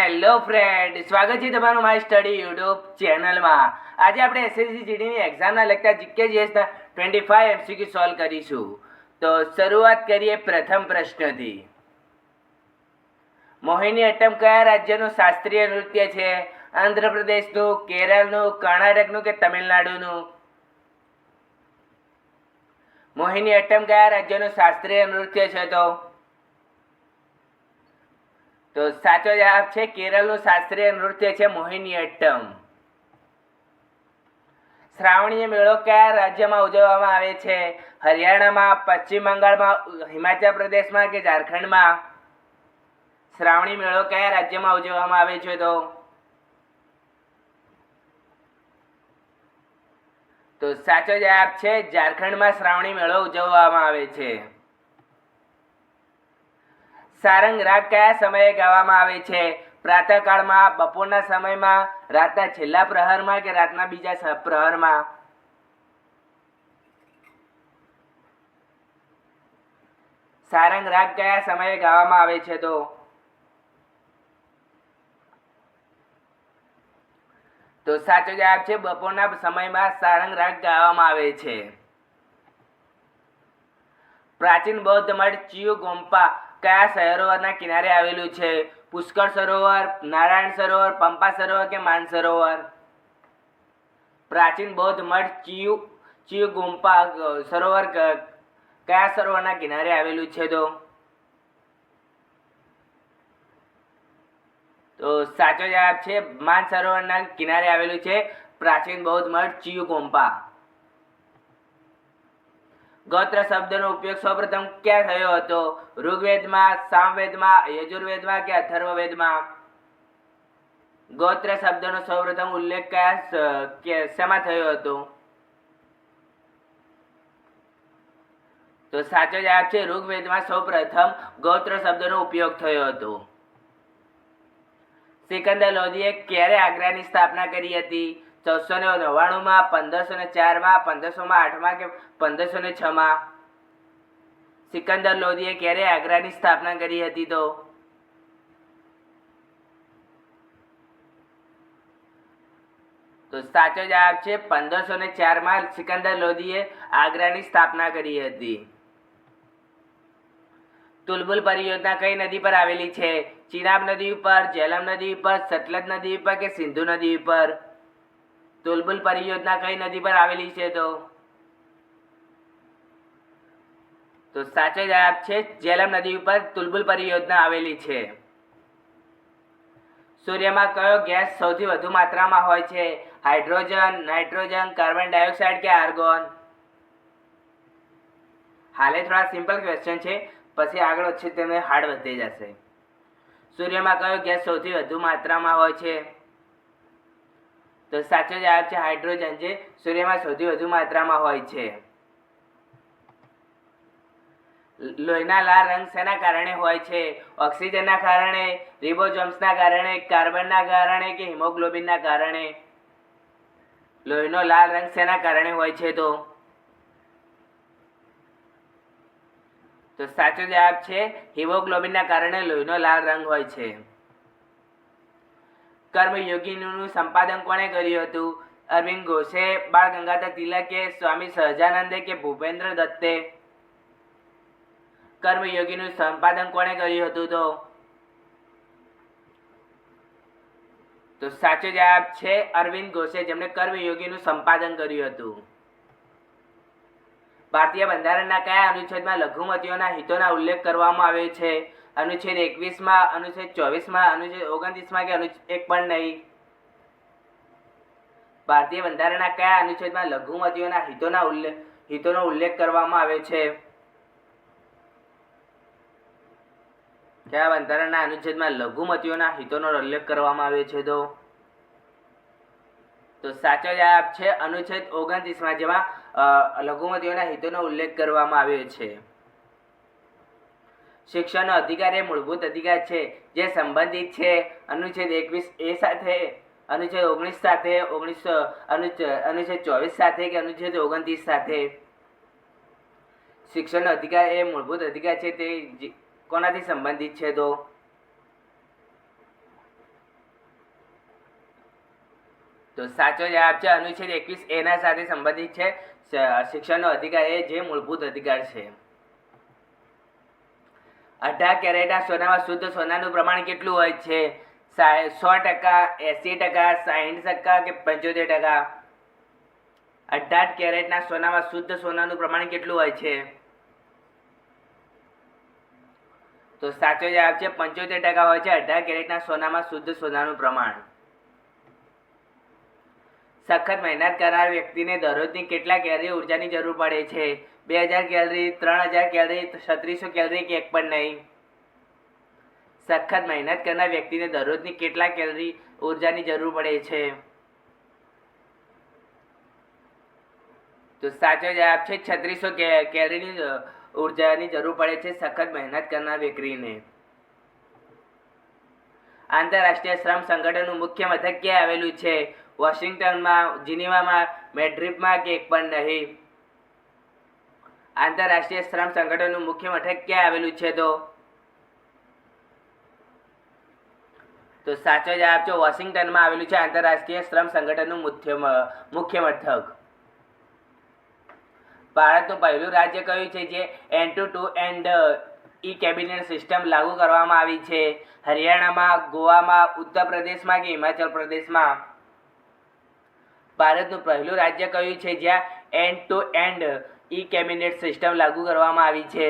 Hello friend, સ્વાગત છે તમારું માય સ્ટડી યુટ્યુબ ચેનલમાં. આજે આપણે એસએસસી જીડીની એક્ઝામના લગતા જીકે જીએસના 25 એમસીક્યુ સોલ્વ કરીશું. તો શરૂઆત કરીએ પ્રથમ પ્રશ્નથી. મોહિનીઅટ્ટમ કયા રાજ્યનું શાસ્ત્રીય નૃત્ય છે? આંધ્રપ્રદેશનું, કેરળનું, કર્ણાટકનું કે તમિલનાડુનું? મોહિનીઅટ્ટમ કયા રાજ્યનું શાસ્ત્રીય નૃત્ય છે? તો સાચો જવાબ છે કેરળનું શાસ્ત્રીય નૃત્ય છે મોહિનીઅટ્ટમ. શ્રાવણીય મેળો કયા રાજ્યમાં ઉજવવામાં આવે છે? હરિયાણામાં, પશ્ચિમ બંગાળમાં, હિમાચલ પ્રદેશમાં કે ઝારખંડમાં? શ્રાવણી મેળો કયા રાજ્યમાં ઉજવવામાં આવે છે? તો સાચો જવાબ છે ઝારખંડમાં શ્રાવણી મેળો ઉજવવામાં આવે છે. સારંગ રાગ કયા સમયે ગાવામાં આવે છે? પ્રાતઃકાળમાં, બપોરના સમયમાં, રાતના છેલ્લા પ્રહરમાં કે રાતના બીજા પ્રહરમાં? સારંગ રાગ કયા સમયે ગાવામાં આવે છે? તો સાચો જવાબ છે બપોરના સમયમાં સારંગ રાગ ગાવામાં આવે છે. પ્રાચીન બૌદ્ધ મઠ ચિયુગોમ્પા કયા સરોવરના કિનારે આવેલું છે? પુષ્કળ સરોવર, નારાયણ સરોવર, પંપા સરોવર કે માનસરોવર? પ્રાચીન બૌદ્ધ મઠ ચિયુગોમ્પા સરોવર કયા સરોવરના કિનારે આવેલું છે? તો સાચો જવાબ છે માનસરોવરના કિનારે આવેલું છે પ્રાચીન બૌદ્ધ મઠ ચિયુગોમ્પા. ગોત્ર શબ્દનો ઉપયોગ સૌપ્રથમ ક્યાં થયો હતો? ઋગ્વેદમાં, સામવેદમાં, યજુર્વેદમાં કે અથર્વવેદમાં? ગોત્ર શબ્દનો સૌપ્રથમ ઉલ્લેખ શેમાં થયો હતો? તો સાચો જવાબ છે ઋગ્વેદમાં સૌપ્રથમ ગોત્ર શબ્દનો ઉપયોગ થયો હતો. સિકંદર લોધીએ ક્યારે આગ્રાની સ્થાપના કરી હતી? 1499માં, 1504માં, 1508માં કે 1506માં? સિકંદર લોધીએ ક્યારે આગ્રાની સ્થાપના કરી હતી? તો સાચો જવાબ છે 1504માં સિકંદર લોધીએ આગ્રાની સ્થાપના કરી હતી. તુલબુલ પરિયોજના કઈ નદી પર આવેલી છે? ચિનાબ નદી ઉપર, ઝેલમ નદી ઉપર, સતલજ નદી ઉપર કે સિંધુ નદી ઉપર? તુલબુલ પરિયોજના કઈ નદી પર આવેલી છે? તો સાચો જવાબ છે ઝેલમ નદી ઉપર તુલબુલ પરિયોજના આવેલી છે. સૂર્યમાં કયો ગેસ સૌથી વધુ માત્રામાં હોય છે? હાઇડ્રોજન, નાઇટ્રોજન, કાર્બન ડાયોક્સાઇડ કે આર્ગોન? હાલે થોડા સિમ્પલ ક્વેશ્ચન છે, પછી આગળ વચ્ચે તેને હાર્ડ વધતી જશે. સૂર્યમાં કયો ગેસ સૌથી વધુ માત્રામાં હોય છે? તો સાચો જવાબ છે હાઇડ્રોજન, જે સૂર્યમાં સૌથી વધુ માત્રામાં હોય છે. લોહીના લાલ રંગ શેના કારણે હોય છે? ઓક્સિજનના કારણે, રિબોસોમ્સના કારણે, કાર્બનના કારણે કે હિમોગ્લોબિનના કારણે? લોહીનો લાલ રંગ શેના કારણે હોય છે? તો સાચો જવાબ છે હિમોગ્લોબિનના કારણે લોહીનો લાલ રંગ હોય છે. કર્મયોગીનું સંપાદન કોણે કર્યું હતું? અરવિંદ ઘોષે, બાળ ગંગાધર તિલકે, સ્વામી સહજાનંદે કે ભૂપેન્દ્ર દત્તે? કર્મયોગીનું સંપાદન કોણે કર્યું હતું? તો સાચો જવાબ છે અરવિંદ ઘોષે, જેમણે કર્મયોગીનું સંપાદન કર્યું હતું. ભારતીય બંધારણના કયા અનુચ્છેદમાં લઘુમતીઓના હિતોના ઉલ્લેખ કરવામાં આવ્યો છે? અનુચ્છેદ 21માં, અનુચ્છેદ 24માં, અનુચ્છેદ 29માં કે અનુચ્છેદ 1 પણ નહીં? ભારતીય બંધારણના કયા અનુચ્છેદમાં લઘુમતીઓના હિતોનો ઉલ્લેખ કરવામાં આવ્યો છે? કયા બંધારણના અનુચ્છેદમાં લઘુમતીઓના હિતોનો ઉલ્લેખ કરવામાં આવ્યો છે? તો સાચો જવાબ છે અનુચ્છેદ 29માં, જેમાં લઘુમતીઓના હિતોનો ઉલ્લેખ કરવામાં આવ્યો છે. શિક્ષણનો અધિકાર એ મૂળભૂત અધિકાર છે જે સંબંધિત છે અનુચ્છેદ 21A સાથે, અનુચ્છેદ 19 સાથે, અનુચ્છેદ 24 સાથે કે અનુચ્છેદ 29 સાથે? શિક્ષણનો અધિકાર એ મૂળભૂત અધિકાર છે તે કોનાથી સંબંધિત છે? તો સાચો જવાબ છે અનુચ્છેદ 21A ના સાથે સંબંધિત છે. શિક્ષણનો અધિકાર એ જે મૂળભૂત અધિકાર છે. 18 કેરેટના સોનામાં શુદ્ધ સોનાનું પ્રમાણ કેટલું હોય છે? 100%, 80%, 60% કે 75%? 18 કેરેટના સોનામાં શુદ્ધ સોનાનું પ્રમાણ કેટલું હોય છે? તો સાચો જવાબ છે 75% હોય છે 18 કેરેટના સોનામાં શુદ્ધ સોનાનું પ્રમાણ. સખત મહેનત કરનાર વ્યક્તિને દરરોજની કેટલા કેલરી ઉર્જાની જરૂર પડે છે? 2000 કેલરી, 3000 કેલરી, 3600 કેલરી કે એક પણ નહીં? સખત મહેનત કરનાર વ્યક્તિને દરરોજની કેટલા કેલરી ઉર્જાની જરૂર પડે છે? તો સાચો જવાબ છે 3600 કેલરીની ઉર્જાની જરૂર પડે છે સખત મહેનત કરનાર વ્યક્તિને. આંતરરાષ્ટ્રીય શ્રમ સંગઠનનું મુખ્ય મથક ક્યાં આવેલું છે? વોશિંગ્ટનમાં, જીનીવામાં, મેડ્રિડમાં કે એક પણ નહીં? આંતરરાષ્ટ્રીય શ્રમ સંગઠનનું મુખ્ય મથક ક્યાં આવેલું છે? તો સાચો જવાબ છે વોશિંગ્ટનમાં આવેલું છે આંતરરાષ્ટ્રીય શ્રમ સંગઠનનું મુખ્ય મથક. ભારતનું પહેલું રાજ્ય કયું છે જે એન્ડ-ટુ-એન્ડ ઈ-કેબિનેટ સિસ્ટમ લાગુ કરવામાં આવી છે? હરિયાણામાં, ગોવામાં, ઉત્તર પ્રદેશમાં કે હિમાચલ પ્રદેશમાં? ભારતનું પહેલું રાજ્ય કયું છે જ્યાં એન્ડ-ટુ-એન્ડ ઈ-કેબિનેટ સિસ્ટમ લાગુ કરવામાં આવી છે?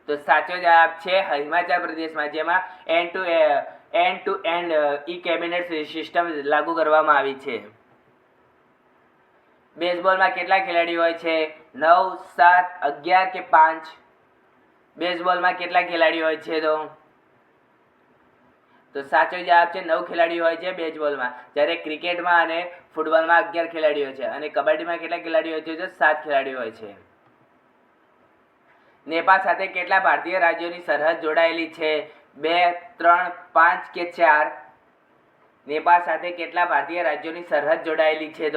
તો સાચો જવાબ છે હિમાચલ પ્રદેશમાં, જેમાં એન્ડ-ટુ-એન્ડ ઈ-કેબિનેટ સિસ્ટમ લાગુ કરવામાં આવી છે. બેઝબોલમાં કેટલા ખેલાડીઓ હોય છે? 9, 7, 11 કે 5? બેઝબોલમાં કેટલા ખેલાડીઓ હોય છે? તો સાચો જવાબ છે 9 ખેલાડીઓ હોય છે બેઝબોલમાં. જ્યારે ક્રિકેટમાં અને ફૂટબોલમાં 11 ખેલાડીઓ છે અને કબડ્ડીમાં કેટલા ખેલાડીઓ હોય છે? તો 7 ખેલાડીઓ હોય છે. નેપાળ સાથે કેટલા ભારતીય રાજ્યોની સરહદ જોડાયેલી છે? 2, 3, 5 કે 4? નેપાળ સાથે કેટલા ભારતીય રાજ્યોની સરહદ જોડાયેલી છે?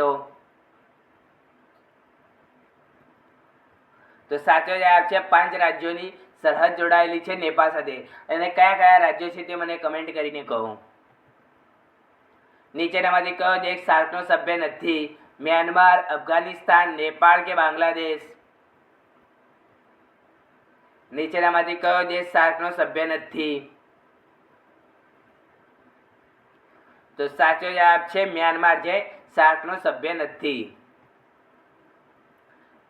તો સાચો જવાબ છે 5 રાજ્યોની સરહદ જોડાયેલી છે નેપાળ સાથે. અને કયા કયા રાજ્યો છે તે મને કમેન્ટ કરીને કહો. નીચેનામાંથી કયો દેશ સાર્કનો સભ્ય નથી? મ્યાનમાર, અફઘાનિસ્તાન, નેપાળ કે બાંગ્લાદેશ? નીચેનામાંથી કયો દેશ સાર્કનો સભ્ય નથી? તો સાચો જવાબ છે મ્યાનમાર, જે સાર્કનો સભ્ય નથી.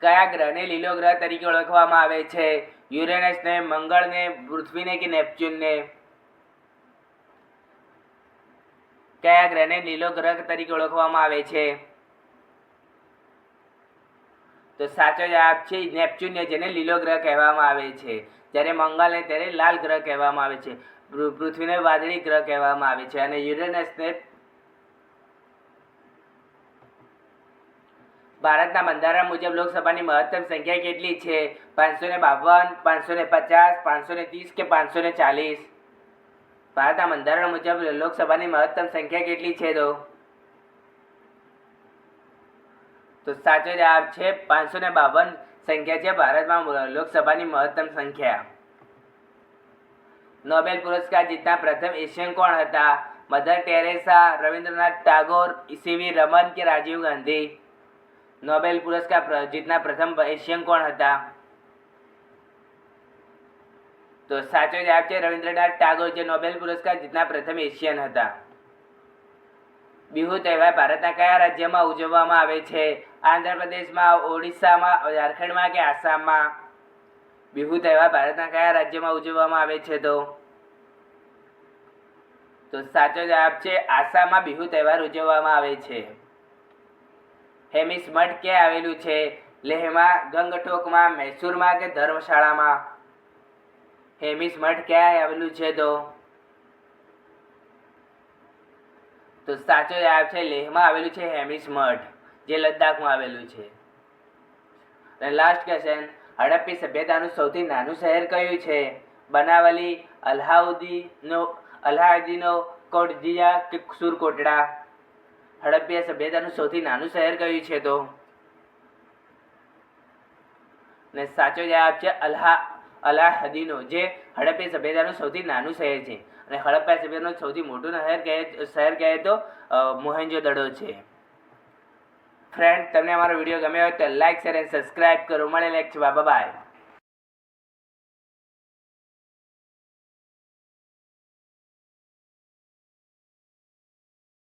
કયા ગ્રહને લીલો ગ્રહ તરીકે ઓળખવામાં આવે છે? યુરેનસને, મંગળને, પૃથ્વીને કે નેપચ્યુનને? કયા ગ્રહને લીલો ગ્રહ તરીકે ઓળખવામાં આવે છે? તો સાચો જવાબ છે નેપચ્યુનને, જેને લીલો ગ્રહ કહેવામાં આવે છે. જ્યારે મંગળને ત્યારે લાલ ગ્રહ કહેવામાં આવે છે. પૃથ્વીને વાદળી ગ્રહ કહેવામાં આવે છે અને યુરેનસને. ભારતના બંધારણ મુજબ લોકસભાની મહત્તમ સંખ્યા કેટલી છે? 552, 550, 530 કે 540? ભારતના બંધારણ મુજબ લોકસભાની મહત્તમ સંખ્યા કેટલી છે? તો સાચો જવાબ છે 552 સંખ્યા છે ભારતમાં લોકસભાની મહત્તમ સંખ્યા. નોબેલ પુરસ્કાર જીતનાર પ્રથમ એશિયન કોણ હતા? મધર ટેરેસા, રવિન્દ્રનાથ ટાગોર, સીવી રમન કે રાજીવ ગાંધી? નોબેલ પુરસ્કાર જીતનાર પ્રથમ એશિયન કોણ હતા? તો સાચો જવાબ છે રવિન્દ્રનાથ ટાગોર, જે નોબેલ પુરસ્કાર જીતનાર પ્રથમ એશિયન હતા. બિહુ તહેવાર ભારતના કયા રાજ્યમાં ઉજવવામાં આવે છે? આંધ્રપ્રદેશમાં, ઓડિશામાં, ઝારખંડમાં કે આસામમાં? બિહુ તહેવાર ભારતના કયા રાજ્યમાં ઉજવવામાં આવે છે? તો સાચો જવાબ છે આસામમાં બિહુ તહેવાર ઉજવવામાં આવે છે. હેમિસ મઠ ક્યાં આવેલું છે? લેહમાં, ગંગટોકમાં, મૈસૂરમાં કે ધર્મશાળામાં? હેમિસ મઠ ક્યાં આવેલું છે? તો સાચો જવાબ છે લેહમાં આવેલું છે હેમિસ મઠ, જે લદ્દાખમાં આવેલું છે. અને લાસ્ટ ક્વેશ્ચન, હડપ્પી સભ્યતાનું સૌથી નાનું શહેર કયું છે? બનાવલી, અલ્હાદીનો, કોટજીયા કે સુરકોટડા? હડપ્પી સભ્યતાનું સૌથી નાનું શહેર કયું છે? ને સાચો જવાબ છે અલ્હાદીનો, જે હડપ્પી સભ્યતાનું સૌથી નાનું શહેર છે. અને હડપ્પા સભ્યનું સૌથી મોટું શહેર કહે તો મોહેન્જો-દડો છે. ફ્રેન્ડ, તમને અમારો વિડીયો ગમ્યો હોય તો લાઇક, શેર અને સબસ્ક્રાઈબ કરો. મળે નેક્સ્ટ, બાય.